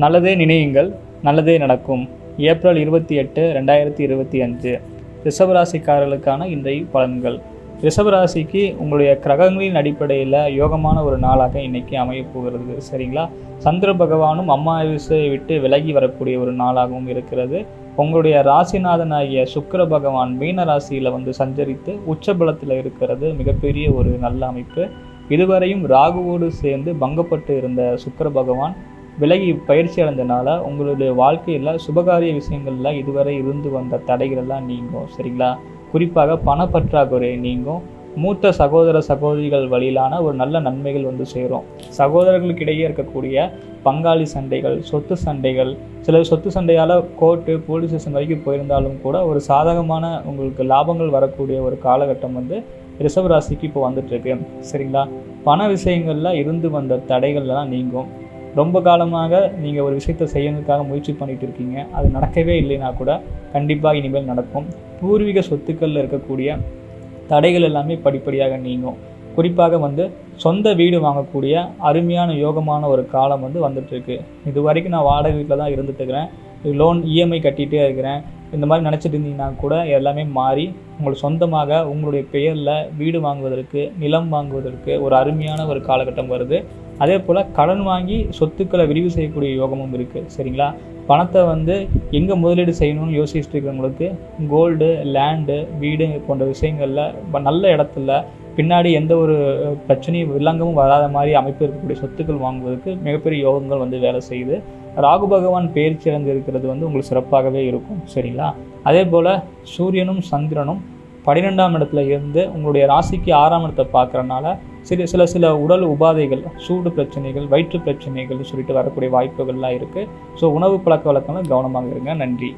நல்லதே நினையுங்கள், நல்லதே நடக்கும். ஏப்ரல் 28, 2025 ரிஷபராசிக்காரர்களுக்கான இன்றைய பலன்கள். ரிஷபராசிக்கு உங்களுடைய கிரகங்களின் அடிப்படையில் யோகமான ஒரு நாளாக இன்றைக்கி அமையப் போகிறது. சரிங்களா? சந்திர பகவானும் அமாவாசையை விட்டு விலகி வரக்கூடிய ஒரு நாளாகவும் இருக்கிறது. உங்களுடைய ராசிநாதனாகிய சுக்கிர பகவான் மீன ராசியில் சஞ்சரித்து உச்சபலத்தில் இருக்கிறது மிகப்பெரிய ஒரு நல்ல அமைப்பு. இதுவரையும் ராகுவோடு சேர்ந்து பங்கப்பட்டு இருந்த சுக்கிர பகவான் விலகி பயிற்சி அடைந்தனால உங்களுடைய வாழ்க்கையில் சுபகாரிய விஷயங்களில் இதுவரை இருந்து வந்த தடைகள் எல்லாம் நீங்கும். சரிங்களா? குறிப்பாக பணப்பற்றாக்குறை நீங்கும். மூத்த சகோதர சகோதரிகள் வழியிலான ஒரு நல்ல நன்மைகள் சேரும். சகோதரர்களுக்கிடையே இருக்கக்கூடிய பங்காளி சண்டைகள், சொத்து சண்டைகள், சில சொத்து சண்டையால் கோர்ட்டு போலீஸ் ஸ்டேஷன் வரைக்கும் போயிருந்தாலும் கூட ஒரு சாதகமான உங்களுக்கு லாபங்கள் வரக்கூடிய ஒரு காலகட்டம் ரிஷபராசிக்கு இப்போ வந்துட்டுருக்கு. சரிங்களா? பண விஷயங்களில் இருந்து வந்த தடைகள்லாம் நீங்கும். ரொம்ப காலமாக நீங்கள் ஒரு விஷயத்தை செய்யறதுக்காக முயற்சி பண்ணிகிட்டு இருக்கீங்க, அது நடக்கவே இல்லைன்னா கூட கண்டிப்பாக இனிமேல் நடக்கும். பூர்வீக சொத்துக்களில் இருக்கக்கூடிய தடைகள் எல்லாமே படிப்படியாக நீங்கும். குறிப்பாக சொந்த வீடு வாங்கக்கூடிய அருமையான யோகமான ஒரு காலம் வந்துட்டுருக்கு. இது வரைக்கும் நான் வாடகை வீட்டில் தான் இருந்துட்டு இருக்கிறேன், லோன் இஎம்ஐ கட்டிகிட்டே இருக்கிறேன், இந்த மாதிரி நினச்சிட்டு இருந்தீங்கன்னா கூட எல்லாமே மாறி உங்களுக்கு சொந்தமாக உங்களுடைய பெயரில் வீடு வாங்குவதற்கு, நிலம் வாங்குவதற்கு ஒரு அருமையான ஒரு காலகட்டம் வருது. அதே போல் கடன் வாங்கி சொத்துக்களை விரிவு செய்யக்கூடிய யோகமும் இருக்குது. சரிங்களா? பணத்தை எங்கே முதலீடு செய்யணும்னு யோசிச்சுட்டு இருக்கிறவங்களுக்கு கோல்டு, லேண்டு, வீடு போன்ற விஷயங்களில் நல்ல இடத்துல பின்னாடி எந்த ஒரு பிரச்சனையும் வில்லங்கமும் வராத மாதிரி அமைப்பு இருக்கக்கூடிய சொத்துக்கள் வாங்குவதற்கு மிகப்பெரிய யோகங்கள் வேலை செய்யுது. ராகு பகவான் பெயர்ச்சி அடைந்து இருக்கிறது உங்களுக்கு சிறப்பாகவே இருக்கும். சரிங்களா? அதே போல் சூரியனும் சந்திரனும் 12ஆம் இடத்துல இருந்து உங்களுடைய ராசிக்கு 6ஆம் இடத்தை பார்க்குறனால சில உடல் உபாதைகள், சூடு பிரச்சனைகள், வயிற்று பிரச்சனைகள்னு சொல்லிட்டு வரக்கூடிய வாய்ப்புகள்லாம் இருக்குது. ஸோ உணவு பழக்க வழக்கங்கள் கவனமாக இருங்க. நன்றி.